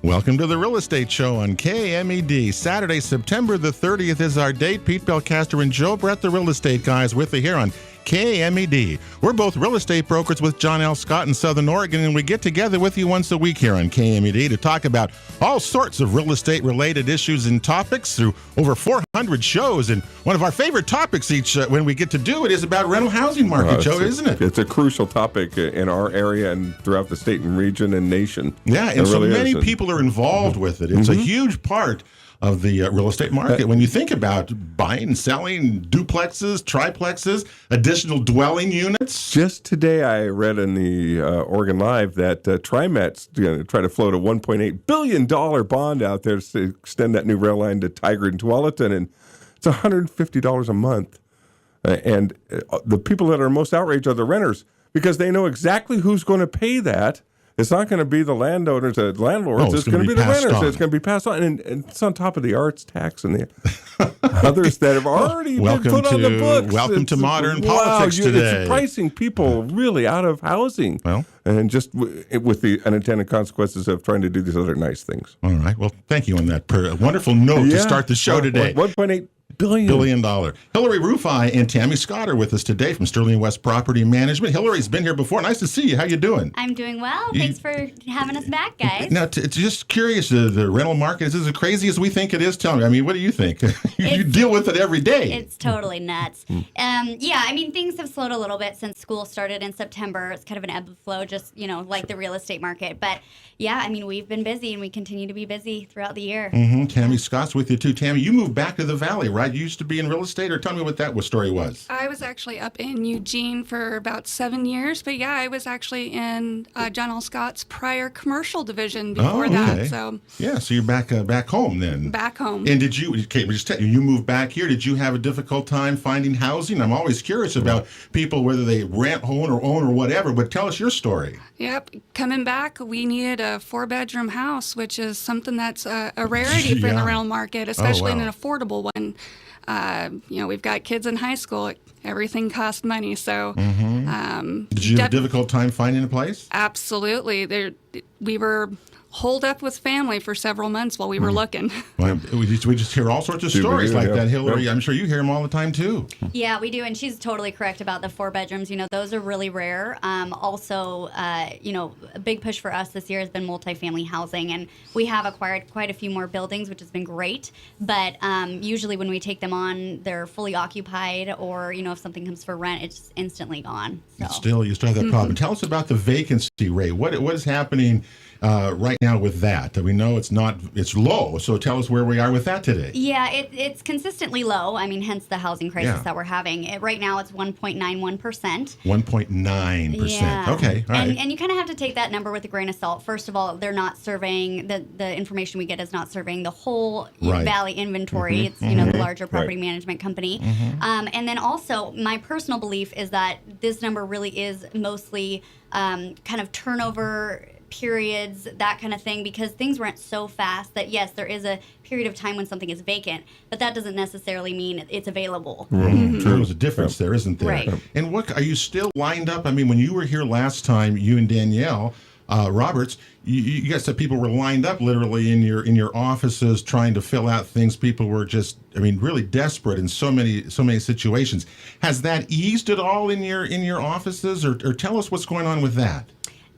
Welcome to the Real Estate Show on KMED. Saturday, September the 30th is our date. Pete Belcastro and Joe Brett, the real estate guys, with you here on KMED. We're both real estate brokers with John L. Scott in Southern Oregon, and we get together with you once a week here on KMED to talk about all sorts of real estate-related issues and topics through over 400 shows. And one of our favorite topics when we get to do it is about rental housing market, Joe, isn't it? It's a crucial topic in our area and throughout the state and region and nation. Yeah, and so many people are involved with it. It's a huge part of the real estate market. When you think about buying and selling duplexes, triplexes, additional dwelling units. Just today I read in the Oregon Live that TriMet's going to try to float a $1.8 billion bond out there to extend that new rail line to Tigard and Tualatin, and it's $150 a month. And the people that are most outraged are the renters, because they know exactly who's going to pay that. It's not going to be the landowners, the landlords. It's going to be the renters. It's going to be passed on. And it's on top of the arts tax and the others that have already been put on the books. Welcome to modern politics today. It's pricing people really out of housing. Well, and just with the unintended consequences of trying to do these other nice things. All right. Well, thank you on that wonderful note to start the show today. $1.8 billion. Hillary, Ruif and Tammy Scott are with us today from Sterling West Property Management. Hillary's been here before. Nice to see you. How you doing? I'm doing well. Thanks for having us back, guys. Now, it's just curious, the rental market, is this as crazy as we think it is? Tell me. I mean, what do you think? You deal with it every day. It's totally nuts. Yeah, I mean, things have slowed a little bit since school started in September. It's kind of an ebb and flow, just, like the real estate market. But yeah, I mean, we've been busy and we continue to be busy throughout the year. Tammy Scott's with you too. Tammy, you moved back to the Valley, right? You used to be in real estate, or tell me what that story was. I was actually up in Eugene for about 7 years, but yeah, I was actually in John L. Scott's prior commercial division before that. So yeah, so you're back home then. Back home. And did you? Okay, just tell you moved back here. Did you have a difficult time finding housing? I'm always curious about people, whether they rent, own or whatever. But tell us your story. Yep, coming back, we needed a 4-bedroom house, which is something that's a rarity for the rental market, especially in an affordable one. We've got kids in high school. Everything costs money. So, did you have a difficult time finding a place? Absolutely. We were holed up with family for several months while we were looking. Well, we just hear all sorts of stories like that, Hillary. Yep. I'm sure you hear them all the time, too. Yeah, we do, and she's totally correct about the 4 bedrooms. Those are really rare. Also, a big push for us this year has been multifamily housing, and we have acquired quite a few more buildings, which has been great. But usually when we take them on, they're fully occupied, or, if something comes for rent, it's just instantly gone. So. You still have that problem. Tell us about the vacancy rate. What is happening right now with that? We know it's low, so tell us where we are with that today. Yeah, it's consistently low. I mean, hence the housing crisis that we're having. Right now it's 1.91%. 1.9%. Yeah. Okay, all right. And you kind of have to take that number with a grain of salt. First of all, they're not serving, the information we get is not serving the whole Valley inventory. It's, the larger property management company. And then also, my personal belief is that this number really is mostly kind of turnover periods, that kind of thing, because things rent so fast that, yes, there is a period of time when something is vacant, but that doesn't necessarily mean it's available. True. There's a difference there, isn't there? Right. And are you still lined up? I mean, when you were here last time, you and Danielle Roberts, you guys said people were lined up literally in your offices trying to fill out things. People were just, really desperate in so many situations. Has that eased at all in your offices, or tell us what's going on with that?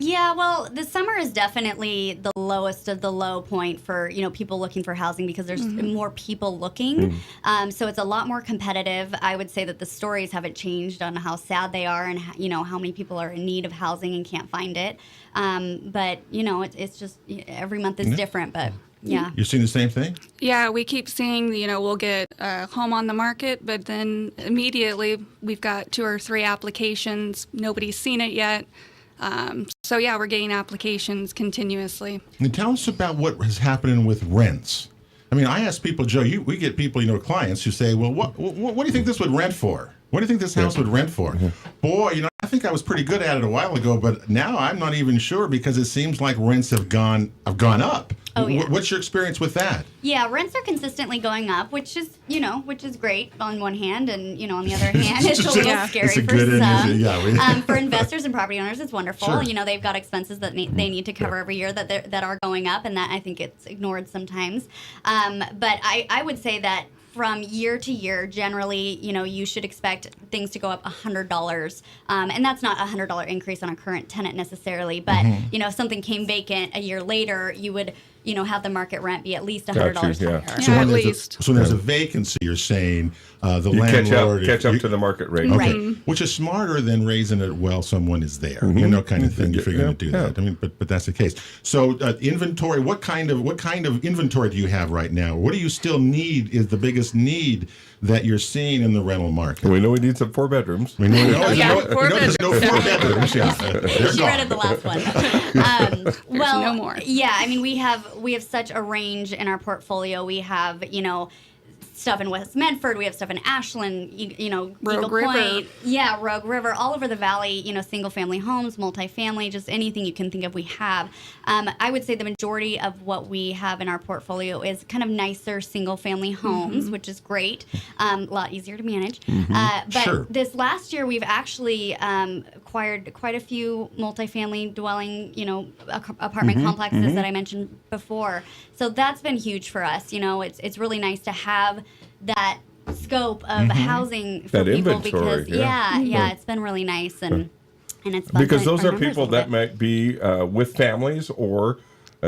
Yeah, well, the summer is definitely the lowest of the low point for, people looking for housing, because there's more people looking. So it's a lot more competitive. I would say that the stories haven't changed on how sad they are and, how many people are in need of housing and can't find it. But, it's just every month is different, but... Yeah. You're seeing the same thing? Yeah, we keep seeing, we'll get a home on the market, but then immediately we've got 2 or 3 applications. Nobody's seen it yet. So yeah, we're getting applications continuously. And tell us about what is happening with rents. I mean, I ask people, Joe, we get people, clients who say, well, what do you think this would rent for? What do you think this house would rent for? Boy, I think I was pretty good at it a while ago, but now I'm not even sure, because it seems like rents have gone up. Oh, yeah. What's your experience with that? Yeah, rents are consistently going up, which is great on one hand, and on the other hand, it's a little scary it's a for good some. For investors and property owners, it's wonderful. Sure. They've got expenses that they need to cover every year that are going up, and that I think it's ignored sometimes. But I would say that from year to year, generally, you should expect things to go up $100. And that's not a $100 increase on a current tenant necessarily, but, if something came vacant a year later, you would, have the market rent be at least $100 higher. So at when least. So when there's a vacancy, you're saying the You landlord... catch up to the market rate. Okay, which is smarter than raising it while someone is there, kind of thing, if you're going to do that. I mean, but that's the case. So inventory, what kind of inventory do you have right now? What do you still need is the biggest need that you're seeing in the rental market? We know we need some 4 bedrooms. We know there's no 4 bedrooms. bedrooms. Yeah, they're She gone. read the last one. Well, no more. Yeah, I mean, we have such a range in our portfolio. We have, stuff in West Medford. We have stuff in Ashland, Eagle River. Point. Yeah, Rogue River, all over the valley, single family homes, multifamily, just anything you can think of we have. I would say the majority of what we have in our portfolio is kind of nicer single family homes, which is great. A lot easier to manage. But this last year, we've actually acquired quite a few multifamily dwelling, apartment complexes that I mentioned before. So that's been huge for us. It's really nice to have that scope of housing for That people inventory, because it's been really nice and it's bumped Because those our are numbers people a little that bit. might be with families or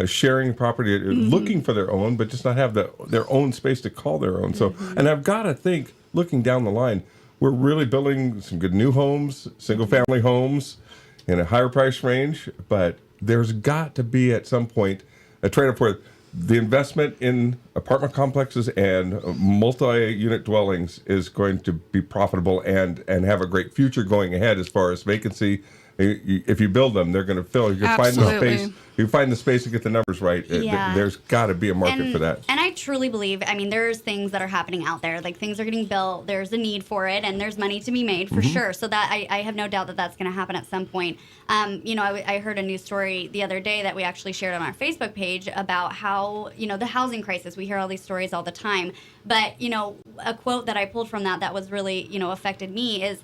sharing property, looking for their own, but just not have their own space to call their own. So, and I've got to think, looking down the line, we're really building some good new homes, single family homes in a higher price range, but there's got to be at some point a trade-off where the investment in apartment complexes and multi-unit dwellings is going to be profitable and have a great future going ahead as far as vacancy. If you build them, they're going to fill. You can find the space. You find the space to get the numbers right. There's got to be a market for that. And I truly believe, there's things that are happening out there. Like things are getting built. There's a need for it, and there's money to be made for sure. So that I have no doubt that that's going to happen at some point. I heard a news story the other day that we actually shared on our Facebook page about how the housing crisis. We hear all these stories all the time, but a quote that I pulled from that was really affected me is.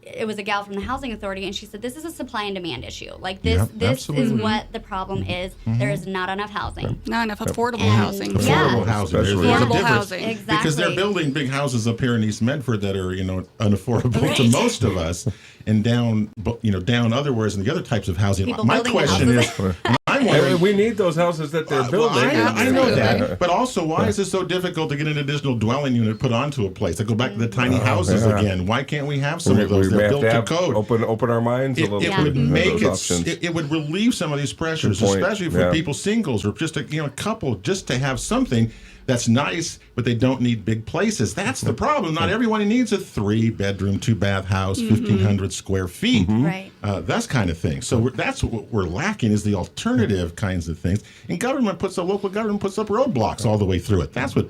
It was a gal from the housing authority, and she said, "This is a supply and demand issue. Like this is what the problem is. There is not enough housing, Not enough affordable housing. Affordable housing. There's a Affordable difference. housing. Exactly. Because they're building big houses up here in East Medford that are, unaffordable to most of us, and down otherwwheres and the other types of housing. People My building question houses. is, I'm wondering. We need those houses that they're building. I know that, but also, why is it so difficult to get an additional dwelling unit put onto a place? I go back to the tiny houses again. Why can't we have some of those? We They're have built to to code. open our minds a little It bit. would make those it. options. It would relieve some of these pressures, Good point. especially for people singles or just a couple, just to have something that's nice, but they don't need big places. That's the problem. Not everyone needs a 3-bedroom, 2-bath house, 1,500 square feet. Right. That's kind of thing. So that's what we're lacking is the alternative kinds of things. And local government puts up roadblocks all the way through it. That's what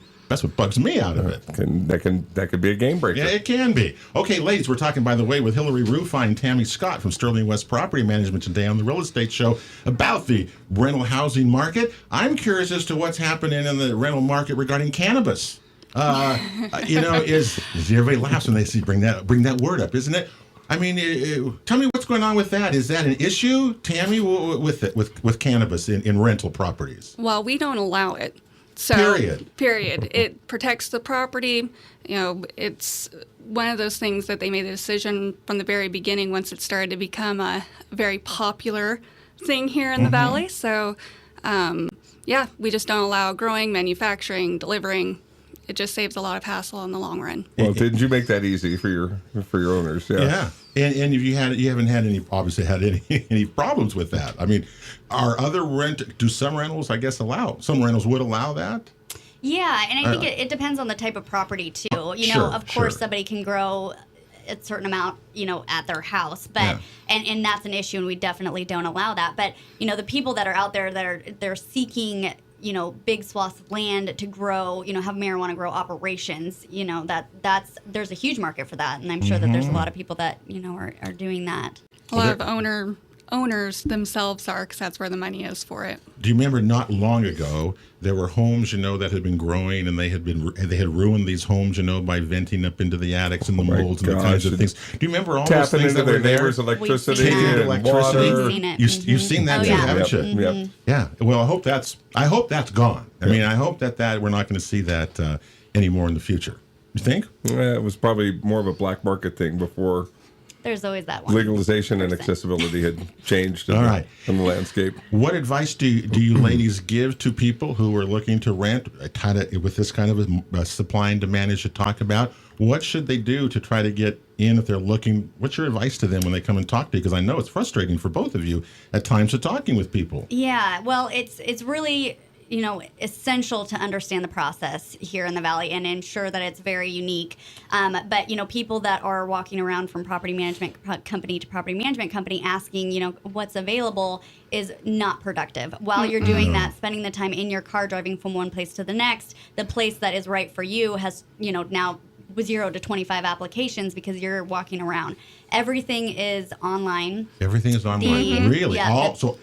bugs me out of it. That could be a game breaker. Yeah, it can be. Okay, ladies, we're talking, by the way, with Hillary Ruif and Tammy Scott from Sterling West Property Management today on the Real Estate Show about the rental housing market. I'm curious as to what's happening in the rental market regarding cannabis. Everybody laughs when they bring that word up, isn't it? Tell me what's going on with that. Is that an issue, Tammy, with cannabis in rental properties? Well, we don't allow it. So, Period. It protects the property. It's one of those things that they made a decision from the very beginning once it started to become a very popular thing here in the Valley. So, we just don't allow growing, manufacturing, delivering. It just saves a lot of hassle in the long run. Well, didn't you make that easy for your owners? Yeah. And if you haven't had any problems with that. Do some rentals, I guess, some rentals would allow that? Yeah, and I think it depends on the type of property too. Of course somebody can grow a certain amount, at their house, but and that's an issue, and we definitely don't allow that. But the people that are out there they're seeking big swaths of land to grow, have marijuana grow operations, there's a huge market for that. And I'm sure that there's a lot of people that, are doing that. A lot of owners themselves are, because that's where the money is for it. Do you remember not long ago there were homes, that had been growing and they had ruined these homes, by venting up into the attics and the molds and the kinds of things. Do you remember all those things that were there? Neighbors' electricity Taking and electricity. water. We've seen it. You've seen that too, yeah. haven't you? Yep. Yeah. Well, I hope that's gone. I mean, I hope that we're not going to see that anymore in the future. You think? Yeah, it was probably more of a black market thing before There's always that one. legalization and accessibility had changed in, All right. in the landscape. What advice do you ladies give to people who are looking to rent, with this kind of a supply and demand as you talk about? What should they do to try to get in if they're looking? What's your advice to them when they come and talk to you? Because I know it's frustrating for both of you at times of talking with people. Yeah, well, it's really essential to understand the process here in the Valley and ensure that it's very unique. But people that are walking around from property management company to property management company asking, what's available is not productive. While you're doing that, spending the time in your car driving from one place to the next, the place that is right for you has, now with 0 to 25 applications because you're walking around. Everything is online. Everything is online. Really? Yeah, So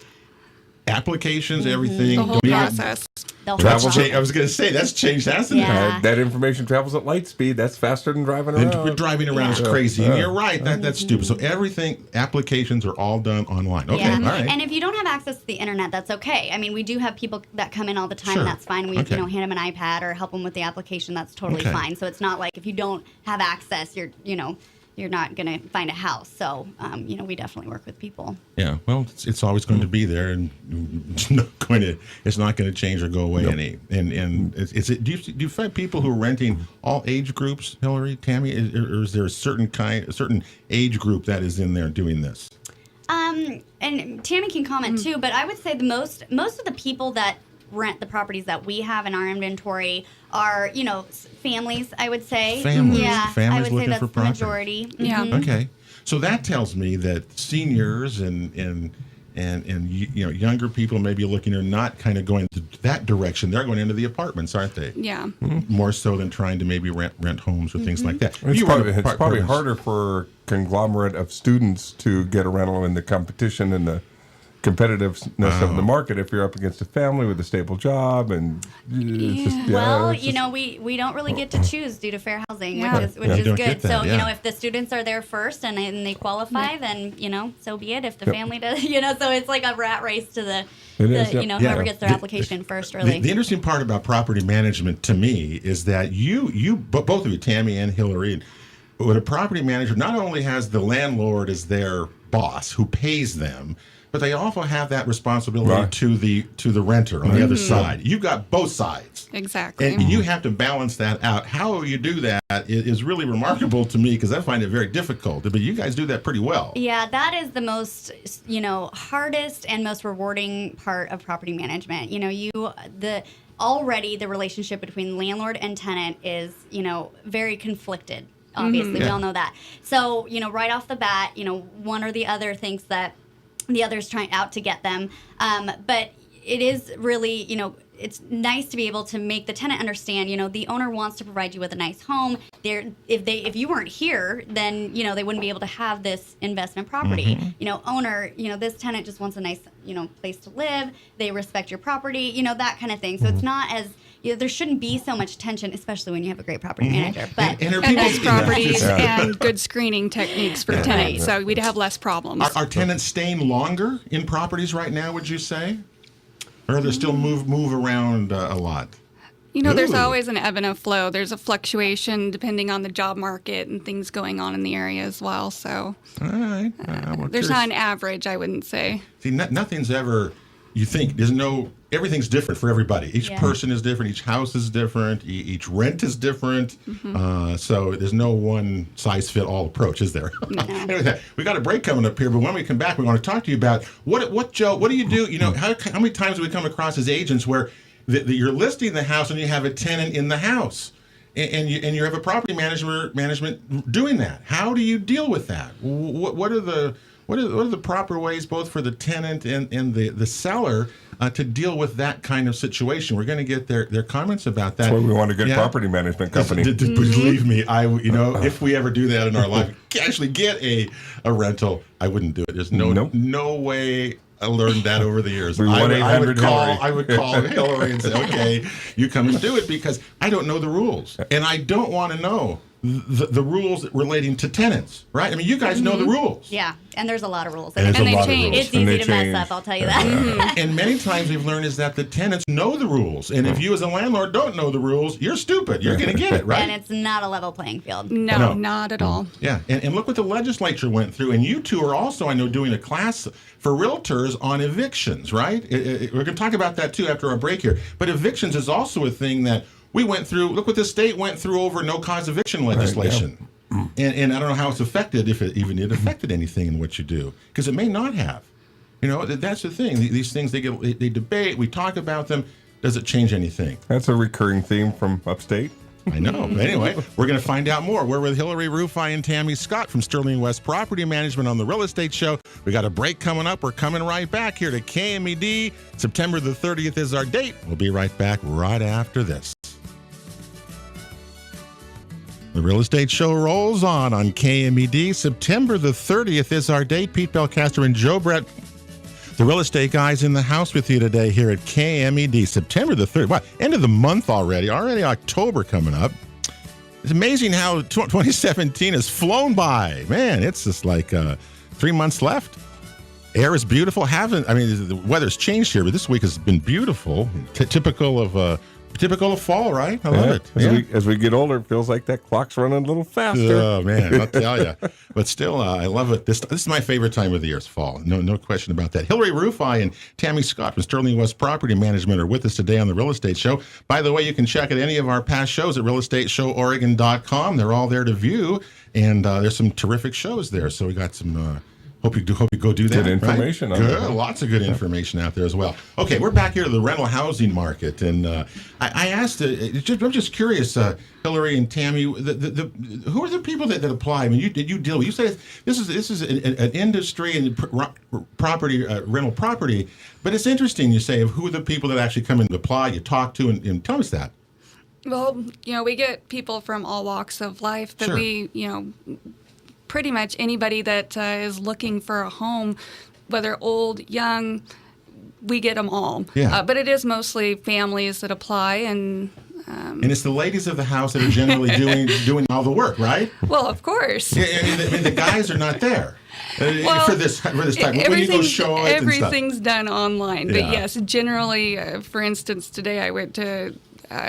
applications, everything. The whole Don't even- process. The whole That's process. I was going to say that's changed, hasn't it? Yeah. That information travels at light speed. That's faster than driving And around. driving around is crazy. And you're right. That's stupid. So everything, applications are all done online. Okay, Yeah. all right. And if you don't have access to the internet, that's okay. I mean, we do have people that come in all the time. Sure. That's fine. We Okay. hand them an iPad or help them with the application. That's totally Okay. fine. So it's not like if you don't have access, you're not going to find a house. So, we definitely work with people. Yeah, well, it's always going to be there, and it's not going to change or go away any. And do you find people who are renting all age groups, Hillary, Tammy, or is there a certain age group that is in there doing this? And Tammy can comment too, but I would say the most of the people that rent the properties that we have in our inventory are, families, I would say. Families. Yeah, Families I would looking say that's for the property. majority. Yeah. Mhm. Okay, so that tells me that seniors and younger people maybe looking are not kind of going to that direction. They're going into the apartments, aren't they? Yeah. More so than trying to maybe rent homes or things like that. It's You probably, run it's probably apartments. harder for a conglomerate of students to get a rental in the competition and the competitiveness of the market if you're up against a family with a stable job and it's just, Well, it's just- we don't really get to choose due to fair housing, Yeah. which You is don't good. get that, So yeah. if the students are there first and they qualify, then so be it. If the family does, so it's like a rat race to the is, yep. whoever Yeah. gets their application first. Really, The interesting part about property management to me is that both of you, Tammy and Hillary, when a property manager not only has the landlord as their boss who pays them, but they also have that responsibility Right. to the renter on the other side. You've got both sides. Exactly. And you have to balance that out. How you do that is really remarkable to me because I find it very difficult. But you guys do that pretty well. yeah, that is the most hardest and most rewarding part of property management. Already the relationship between landlord and tenant is very conflicted. Obviously, we Yeah. all know that. So right off the bat, one or the other thinks that the other's trying out to get them. But it is really, it's nice to be able to make the tenant understand, the owner wants to provide you with a nice home. If you weren't here, then, they wouldn't be able to have this investment property. Owner, this tenant just wants a nice, place to live. They respect your property, that kind of thing. So it's not as, there shouldn't be so much tension, especially when you have a great property manager. But And are And people- nice properties Yeah. and good screening techniques for tenants, so we'd have less problems. Are tenants staying longer in properties right now, would you say? Or they still move around a lot? There's Ooh. always an ebb and a flow. There's a fluctuation depending on the job market and things going on in the area as well. So All right. there's not an average, I wouldn't say. See, nothing's ever, everything's different for everybody. Each Yeah. person is different. Each house is different. Each rent is different. So there's no one size fit all approach, is there? Anyway, we got a break coming up here, but when we come back, we're going to talk to you about what Joe, what do you do? How many times do we come across as agents where you're listing the house and you have a tenant in the house? And you have a property management doing that. How do you deal with that? What are the proper ways, both for the tenant and the seller, to deal with that kind of situation. We're going to get their comments about that. That's why we want a good property management company. Believe me, if we ever do that in our life, actually get a rental, I wouldn't do it. There's no way. I learned that over the years. I would call Hillary and say, okay, you come and do it, because I don't know the rules. And I don't want to know the rules relating to tenants, right? I mean, you guys know the rules. Yeah, and there's a lot of rules. And they change. It's easy to mess up, I'll tell you that. And many times we've learned is that the tenants know the rules. And if you as a landlord don't know the rules, you're stupid. You're going to get it, right? And it's not a level playing field. No, not at all. Yeah, and look what the legislature went through. And you two are also, I know, doing a class for realtors on evictions, right? We're going to talk about that, too, after our break here. But evictions is also a thing that we went through. Look what the state went through over no-cause eviction legislation. Right, yeah. And I don't know how it's affected, if it even affected anything in what you do, because it may not have. You know, that's the thing. These things, they debate, we talk about them. Does it change anything? That's a recurring theme from upstate. I know. But anyway, we're going to find out more. We're with Hillary, Ruif and Tammy Scott from Sterling West Property Management on the Real Estate Show. We got a break coming up. We're coming right back here to KMED. September the 30th is our date. We'll be right back right after this. The Real Estate Show rolls on KMED. September the 30th is our date. Pete Belcastro and Joe Brett, the real estate guys, in the house with you today here at KMED. September the 30th. Wow, end of the month already. Already October coming up. It's amazing how 2017 has flown by. Man, it's just like 3 months left. Air is beautiful. The weather's changed here, but this week has been beautiful. Typical of fall, right? I love it. As we get older, it feels like that clock's running a little faster. Oh, man, I'll tell you. But still, I love it. This is my favorite time of the year, is fall. No question about that. Hillary, Ruif and Tammy Scott from Sterling West Property Management are with us today on the Real Estate Show. By the way, you can check out any of our past shows at realestateshoworegon.com. They're all there to view, and there's some terrific shows there. So we got some... Hope you go do that. Good information. Right? Good, lots of good information out there as well. Okay, we're back here to the rental housing market, and I asked. I'm just curious, Hillary and Tammy, who are the people that apply? I mean, you deal with? You say this is an industry and property rental property, but it's interesting. You say of who are the people that actually come and apply. You talk to and tell us that. Well, we get people from all walks of life that we, pretty much anybody that is looking for a home, whether old, young, we get them all. Yeah. But it is mostly families that apply, and it's the ladies of the house that are generally doing all the work, right? Well, of course. Yeah, and the guys are not there. For this type. When you go show it everything's done online. But yes, generally, for instance, today I went to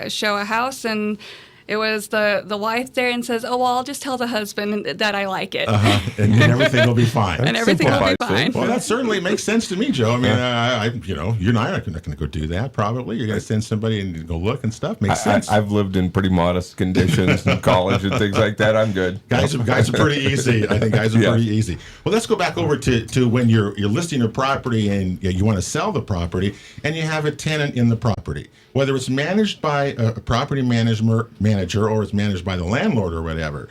show a house, and it was the wife there, and says, "Oh, well, I'll just tell the husband that I like it, and everything will be fine." And everything will be fine. Well, that certainly makes sense to me, Joe. I mean, you and I are not going to go do that. Probably you're going to send somebody and go look and stuff. Makes sense. I've lived in pretty modest conditions in college and things like that. I'm good. Guys are pretty easy. I think guys are pretty easy. Well, let's go back over to when you're listing a property and you want to sell the property, and you have a tenant in the property. Whether it's managed by a property manager or it's managed by the landlord or whatever,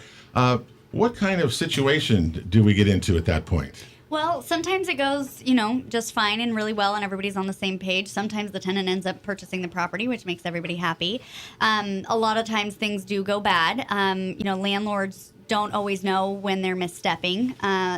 what kind of situation do we get into at that point? Well, sometimes it goes, just fine and really well, and everybody's on the same page. Sometimes the tenant ends up purchasing the property, which makes everybody happy. A lot of times things do go bad. Landlords don't always know when they're misstepping.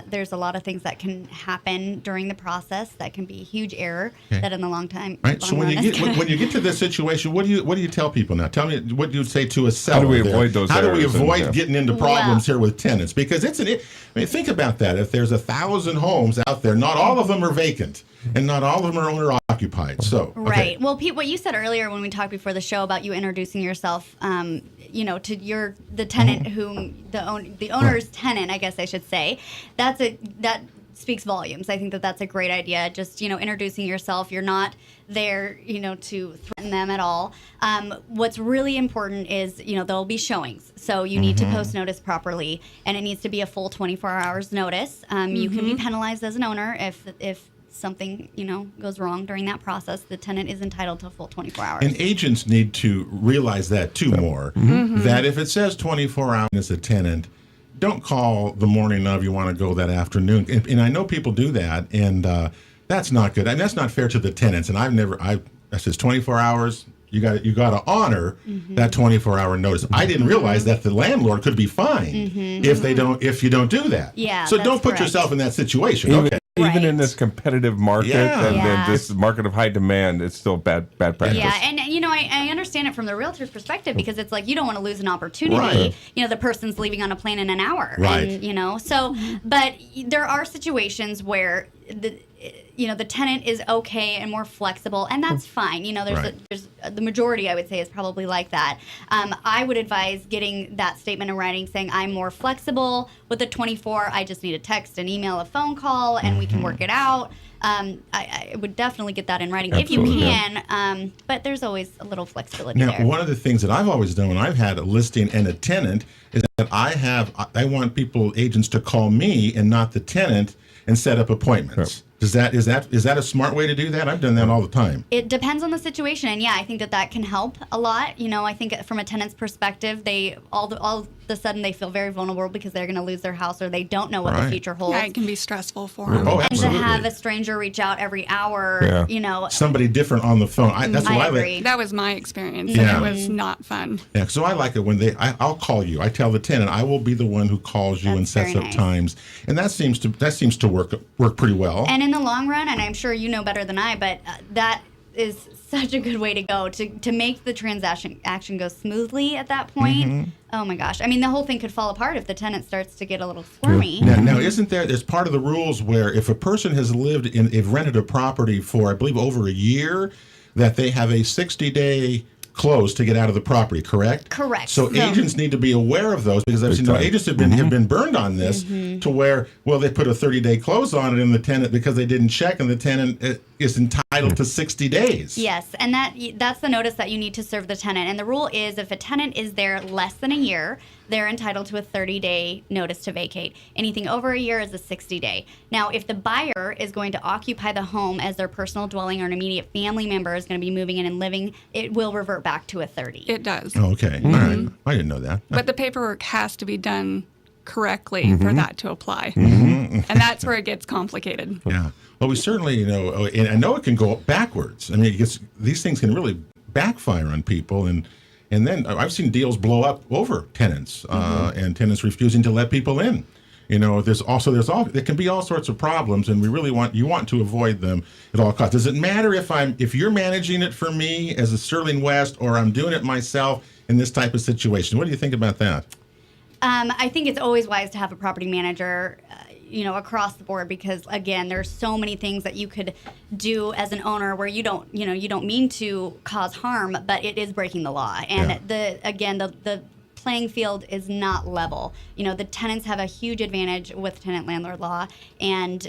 There's a lot of things that can happen during the process that can be a huge error that in the long time. Right. So when you get to this situation, what do you tell people now? Tell me what you would say to a seller. How do we avoid those? How do we avoid getting into problems here with tenants? Because think about that. If there's 1,000 homes out there, not all of them are vacant, and not all of them are owner occupied. So right. Well, Pete, what you said earlier when we talked before the show about you introducing yourself, to the tenant whom the owner's tenant, I guess I should say, that speaks volumes. I think that's a great idea. Just introducing yourself. You're not there to threaten them at all. What's really important is there'll be showings, so you need to post notice properly, and it needs to be a full 24 hours notice. You can be penalized as an owner if something goes wrong during that process. The tenant is entitled to a full 24 hours. And agents need to realize that too more. That if it says 24 hours as a tenant, don't call the morning of. You want to go that afternoon. And I know people do that, and That's not good. And that's not fair to the tenants. And that says 24 hours. You got to honor that 24-hour notice. I didn't realize that the landlord could be fined if you don't do that. Yeah. So don't put correct. yourself in that situation. Even Right. in this competitive market and this market of high demand, it's still bad practice. Yeah, and I understand it from the realtor's perspective because it's like you don't want to lose an opportunity. Right. The person's leaving on a plane in an hour. Right. And, so, but there are situations where the tenant is okay and more flexible, and that's fine. There's the majority, I would say, is probably like that. I would advise getting that statement in writing saying I'm more flexible with the 24. I just need a text, an email, a phone call, and we can work it out. I would definitely get that in writing if you can, but there's always a little flexibility Now, there. one of the things that I've always done when I've had a listing and a tenant is that I want agents to call me and not the tenant and set up appointments. Is that a smart way to do that? I've done that all the time. It depends on the situation, and I think that can help a lot. I think from a tenant's perspective, they all of a sudden they feel very vulnerable because they're going to lose their house or they don't know what the future holds. Yeah, it can be stressful for them. Oh, and absolutely. to have a stranger reach out every hour, somebody different on the phone. That's why I agree. That was my experience, Yeah. and it was not fun. Yeah, so I like it when I'll call you. I tell the tenant I will be the one who calls you and That's sets very up nice. times, and that seems to work pretty well. And in the long run, and I'm sure you know better than I, but that is such a good way to go to make the transaction go smoothly at that point. Oh my gosh. I mean, the whole thing could fall apart if the tenant starts to get a little squirmy. Now, isn't there's part of the rules where if a person has they've rented a property for, I believe, over a year, that they have a 60-day close to get out of the property, correct? Correct. So agents need to be aware of those because I've seen agents have been burned on this to where, they put a 30-day close on it in the tenant because they didn't check, and the tenant is entitled to 60 days. Yes, and that's the notice that you need to serve the tenant. And the rule is if a tenant is there less than a year, they're entitled to a 30-day notice to vacate. Anything over a year is a 60-day. Now, if the buyer is going to occupy the home as their personal dwelling or an immediate family member is going to be moving in and living, it will revert back to a 30. It does. Oh, okay. All right. I didn't know that. But the paperwork has to be done correctly for that to apply. And that's where it gets complicated. Yeah. Well, we certainly, and I know it can go backwards. I mean, these things can really backfire on people, and then I've seen deals blow up over tenants and tenants refusing to let people in. There can be all sorts of problems, and you want to avoid them at all costs. Does it matter if you're managing it for me as a Sterling West or I'm doing it myself in this type of situation? What do you think about that? I think it's always wise to have a property manager, across the board because, again, there's so many things that you could do as an owner where you don't mean to cause harm, but it is breaking the law. And the playing field is not level. The tenants have a huge advantage with tenant-landlord law, and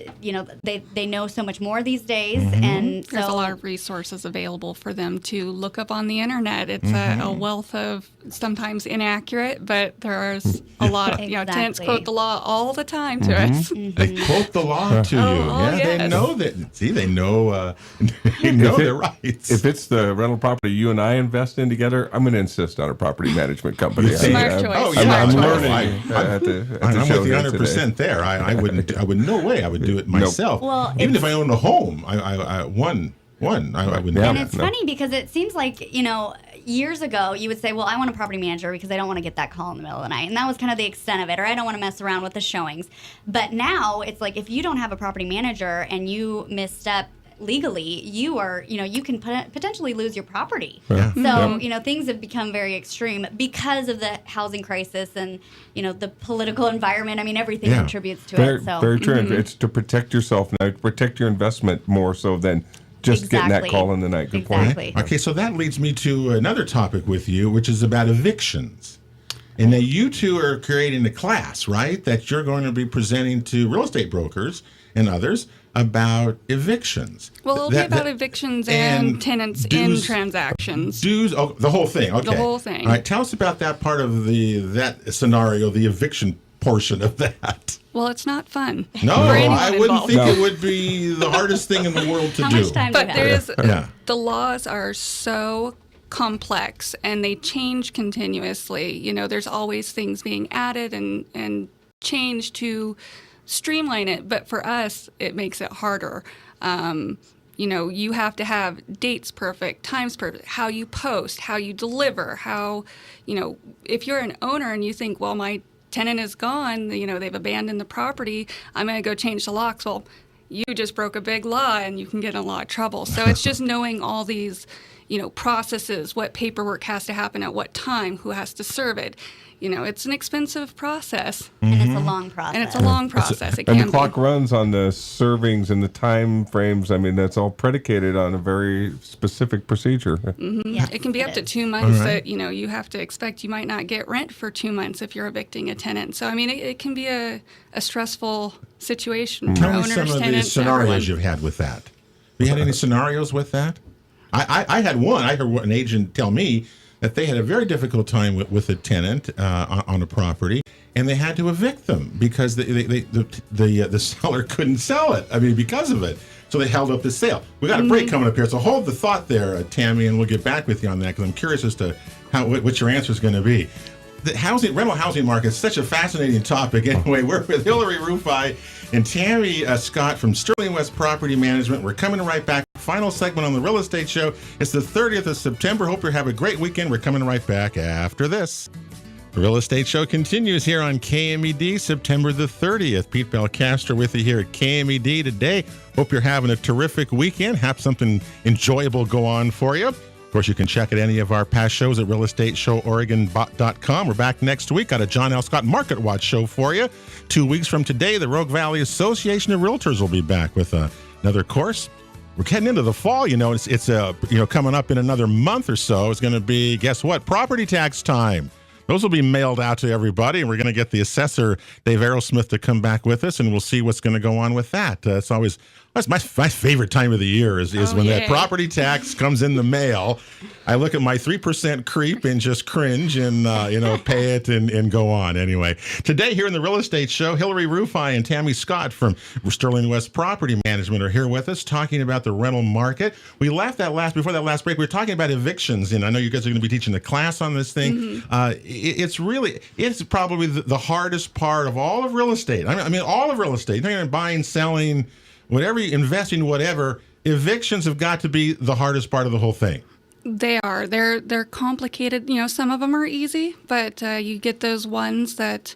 they know so much more these days. And There's a lot of resources available for them to look up on the internet. It's a wealth of sometimes inaccurate, but there's a lot of tenants quote the law all the time to us. They quote the law to you. yes. They know that. See, they know their rights. If it's the rental property you and I invest in together, I'm going to insist on a property management company. Smart choice. Oh, Smart yeah, I'm choice. learning. I'm with you 100% there. I would no way I would do it myself. Well, even if I owned a home, I wouldn't. And it's funny because it seems like, years ago you would say, well, I want a property manager because I don't want to get that call in the middle of the night. And that was kind of the extent of it, or I don't want to mess around with the showings. But now it's like if you don't have a property manager and you misstep legally, you can potentially lose your property. Yeah. So, things have become very extreme because of the housing crisis and, the political environment. I mean, everything contributes to it. So Very true. It's to protect yourself now, protect your investment more so than just getting that call in the night. Good Exactly. point. Okay, so that leads me to another topic with you, which is about evictions. And now you two are creating a class, right, that you're going to be presenting to real estate brokers and others about evictions. Well, it'll be about evictions and tenants in transactions. The whole thing. Okay. The whole thing. All right. Tell us about that part of that scenario, the eviction portion of that. Well, it's not fun. No, for anyone I wouldn't involved. think it would be the hardest thing in the world to how do. much time do But you there have? is the laws are so complex and they change continuously. There's always things being added and changed to streamline it, but for us, it makes it harder. You have to have dates perfect, times perfect, how you post, how you deliver, if you're an owner and you think, well, my tenant is gone, they've abandoned the property, I'm going to go change the locks. Well, you just broke a big law and you can get in a lot of trouble. So it's just knowing all these, processes, what paperwork has to happen at what time, who has to serve it. It's an expensive process. And it's a long process. And it's a long process. It and can the clock be. runs on the servings and the time frames. I mean, that's all predicated on a very specific procedure. Yes, It can be up to is. 2 months that, you have to expect you might not get rent for 2 months if you're evicting a tenant. So, it can be a stressful situation for Tell me owners, some of the tenants, scenarios everyone. you've had with that. Have you had any scenarios with that? I had one. I heard an agent tell me that they had a very difficult time with a tenant on a property, and they had to evict them because the seller couldn't sell it. Because of it. So they held up the sale. We got a break coming up here, so hold the thought there, Tammy, and we'll get back with you on that because I'm curious as to what your answer is going to be. The rental housing market is such a fascinating topic. Anyway, we're with Hillary Rufi and Tammy Scott from Sterling West Property Management. We're coming right back. Final segment on the Real Estate Show. It's the 30th of September. Hope you have a great weekend. We're coming right back after this. The Real Estate Show continues here on KMED, September the 30th. Pete Belcastro with you here at KMED today. Hope you're having a terrific weekend. Have something enjoyable go on for you. Of course, you can check out any of our past shows at realestateshowOregon.com. We're back next week. Got a John L. Scott Market Watch show for you. 2 weeks from today, the Rogue Valley Association of Realtors will be back with another course. We're getting into the fall, it's coming up in another month or so. It's going to be, guess what? Property tax time. Those will be mailed out to everybody, and we're going to get the assessor, Dave Aerosmith, to come back with us, and we'll see what's going to go on with that. That's my favorite time of the year is when that property tax comes in the mail. I look at my 3% creep and just cringe and, pay it and go on. Anyway, today here in the Real Estate Show, Hillary Rufi and Tammy Scott from Sterling West Property Management are here with us talking about the rental market. We left before that last break, we were talking about evictions, and I know you guys are going to be teaching a class on this thing. It's probably the hardest part of all of real estate. All of real estate. You're buying, selling, whatever, investing, whatever. Evictions have got to be the hardest part of the whole thing. They are. They're complicated. Some of them are easy, but you get those ones that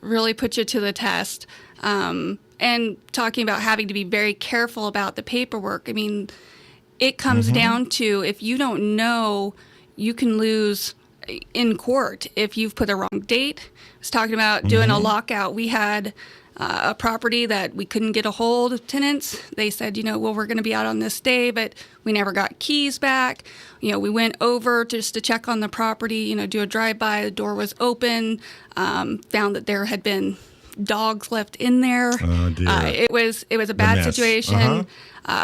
really put you to the test. And talking about having to be very careful about the paperwork, it comes down to if you don't know, you can lose in court if you've put the wrong date. I was talking about doing a lockout. We had a property that we couldn't get a hold of tenants. They said, we're going to be out on this day, but we never got keys back. We went over just to check on the property, do a drive-by. The door was open, found that there had been dogs left in there. Oh, dear. It was a bad situation.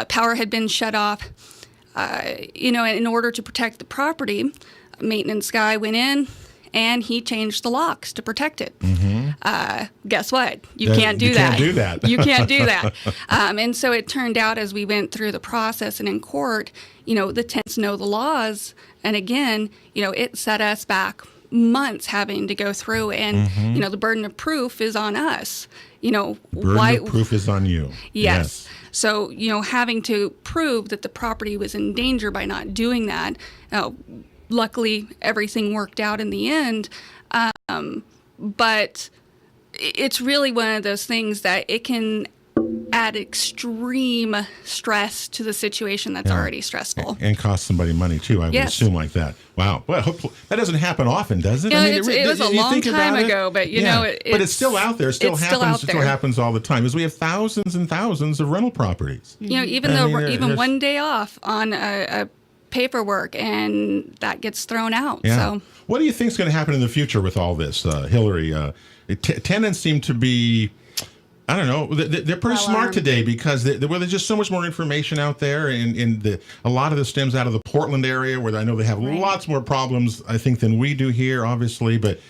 Power had been shut off. In order to protect the property, a maintenance guy went in and he changed the locks to protect it. Guess what? You can't do that. You can't do that. And so it turned out as we went through the process and in court, the tenants know the laws. And again, it set us back months having to go through, and the burden of proof is on us. Burden of proof is on you. Yes. So having to prove that the property was in danger by not doing that. Luckily, everything worked out in the end, but it's really one of those things that it can add extreme stress to the situation that's already stressful. And cost somebody money, too, I would assume like that. Wow. Well, hopefully, that doesn't happen often, does it? It was a long time ago, but, but it's still out there. It still happens. It still happens all the time. Because we have thousands and thousands of rental properties. Even one day off on a paperwork, and that gets thrown out. Yeah. So, what do you think is going to happen in the future with all this, Hillary? Tenants seem to be, I don't know, they're pretty smart today because there's just so much more information out there, and a lot of this stems out of the Portland area where I know they have lots more problems, I think, than we do here, obviously. But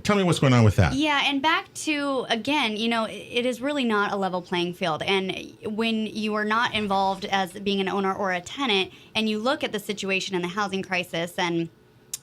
tell me what's going on with that. Yeah, and back to, again, it is really not a level playing field. And when you are not involved as being an owner or a tenant, and you look at the situation in the housing crisis and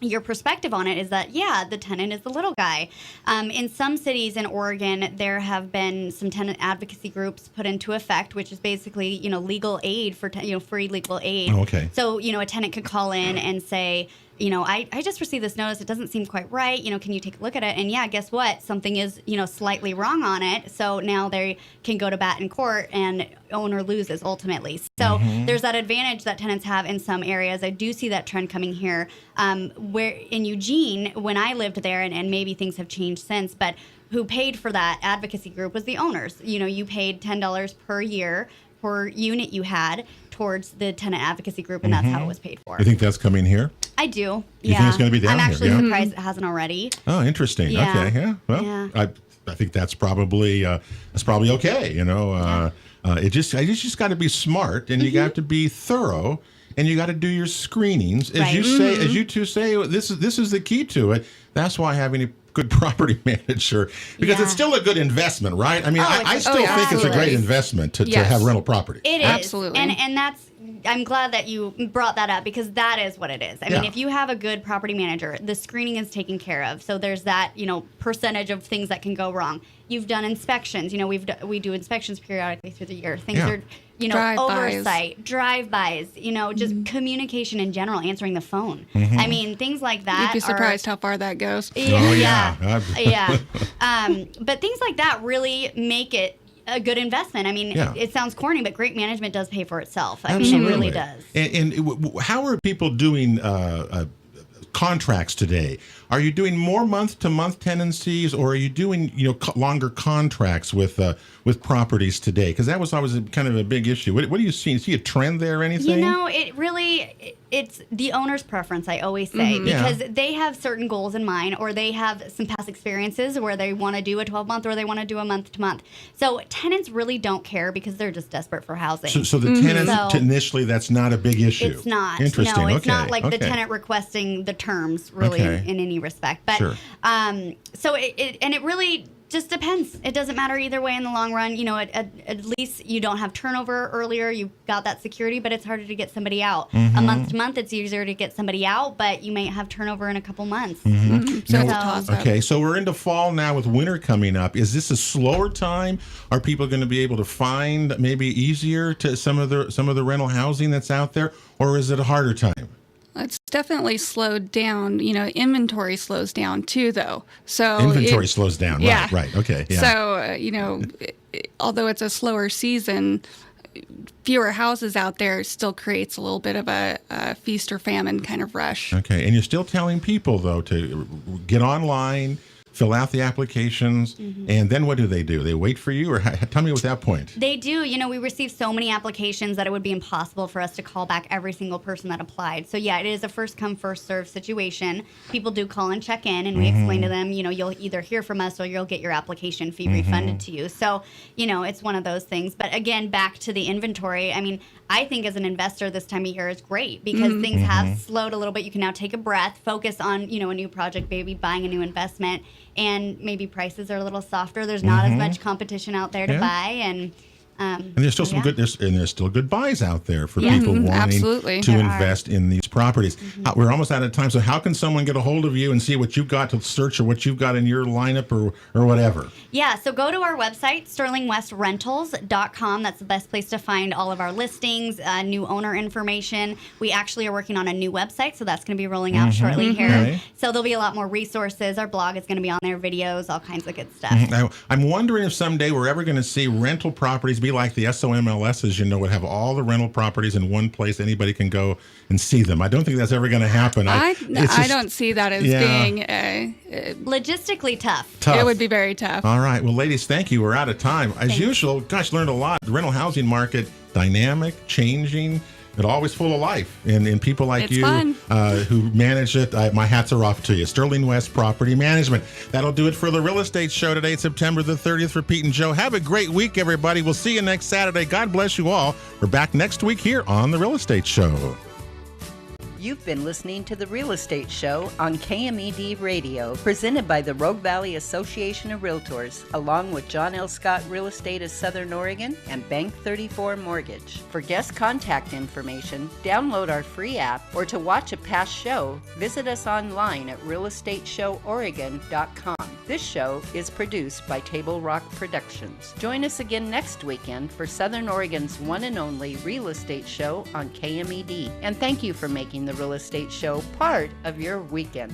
your perspective on it is that, yeah, the tenant is the little guy. In some cities in Oregon, there have been some tenant advocacy groups put into effect, which is basically, legal aid for, free legal aid. Oh, okay. So, a tenant could call in and say, I just received this notice. It doesn't seem quite right. Can you take a look at it? And yeah, guess what? Something is, slightly wrong on it. So now they can go to bat in court and owner loses ultimately. So there's that advantage that tenants have in some areas. I do see that trend coming here. Where in Eugene, when I lived there, and maybe things have changed since, but who paid for that advocacy group was the owners. You paid $10 per year per unit you had towards the tenant advocacy group, and that's how it was paid for. You think that's coming here? I do. You think it's going to be down I'm actually here? surprised it hasn't already. Oh, interesting. Yeah. Okay, yeah. Well, I think that's probably okay. It just got to be smart, and you got to be thorough, and you got to do your screenings, as you say, as you two say. This is the key to it. That's why having a good property manager, because it's still a good investment, right? I mean, I still think it's a great investment to have rental property. It is. Absolutely. And that's, I'm glad that you brought that up, because that is what it is. I mean, if you have a good property manager, the screening is taken care of. So there's that, percentage of things that can go wrong. You've done inspections. We do inspections periodically through the year. Things are, Drive-bys. oversight, drive-bys, just communication in general, answering the phone. I mean, things like that. You'd be surprised how far that goes. Yeah. But things like that really make it a good investment. I mean, it sounds corny, but great management does pay for itself. I mean, it really does. And how are people doing contracts today? Are you doing more month-to-month tenancies, or are you doing longer contracts with properties today? Because that was always kind of a big issue. What do you see? See a trend there or anything? It's the owner's preference, I always say, because they have certain goals in mind, or they have some past experiences where they want to do a 12-month or they want to do a month-to-month. So tenants really don't care, because they're just desperate for housing. So the tenants, initially, that's not a big issue. It's not. Interesting. No, it's not like the tenant requesting the terms really in any respect. But so it really just depends. It doesn't matter either way in the long run. At least you don't have turnover earlier. You've got that security, but it's harder to get somebody out. A month to month, it's easier to get somebody out, but you may have turnover in a couple months. So we're into fall now with winter coming up. Is this a slower time? Are people going to be able to find maybe easier to some of the rental housing that's out there, or is it a harder time? It's definitely slowed down. Inventory slows down too, though. So inventory slows down. Yeah. Right. Okay. Yeah. So although it's a slower season, fewer houses out there still creates a little bit of a feast or famine kind of rush. Okay. And you're still telling people though to get online, fill out the applications, and then what do? They wait for you, or tell me at that point. They do. We receive so many applications that it would be impossible for us to call back every single person that applied. So yeah, it is a first come, first serve situation. People do call and check in, and we explain to them, you'll either hear from us or you'll get your application fee refunded to you. So, it's one of those things. But again, back to the inventory, I mean, I think as an investor this time of year is great, because things have slowed a little bit. You can now take a breath, focus on, a new project, maybe buying a new investment, and maybe prices are a little softer. There's not as much competition out there to buy, and there's still there's still good buys out there for people wanting to invest in these properties. We're almost out of time, so how can someone get a hold of you and see what you've got to search, or what you've got in your lineup, or whatever? Yeah, so go to our website, sterlingwestrentals.com. That's the best place to find all of our listings, new owner information. We actually are working on a new website, so that's going to be rolling out shortly here. Right. So there'll be a lot more resources. Our blog is going to be on there, videos, all kinds of good stuff. Now, I'm wondering if someday we're ever going to see rental properties be like the SOMLSs, would have all the rental properties in one place. Anybody can go and see them. I don't think that's ever going to happen. I don't see that as being logistically tough. It would be very tough. All right. Well, ladies, thank you. We're out of time. As usual, gosh, learned a lot. The rental housing market, dynamic, changing, but always full of life. And people like you who manage it, my hats are off to you. Sterling West Property Management. That'll do it for the Real Estate Show today, September the 30th for Pete and Joe. Have a great week, everybody. We'll see you next Saturday. God bless you all. We're back next week here on the Real Estate Show. You've been listening to The Real Estate Show on KMED Radio, presented by the Rogue Valley Association of Realtors, along with John L. Scott Real Estate of Southern Oregon and Bank 34 Mortgage. For guest contact information, download our free app, or to watch a past show, visit us online at realestateshoworegon.com. This show is produced by Table Rock Productions. Join us again next weekend for Southern Oregon's one and only Real Estate Show on KMED. And thank you for making the Real Estate Show part of your weekend.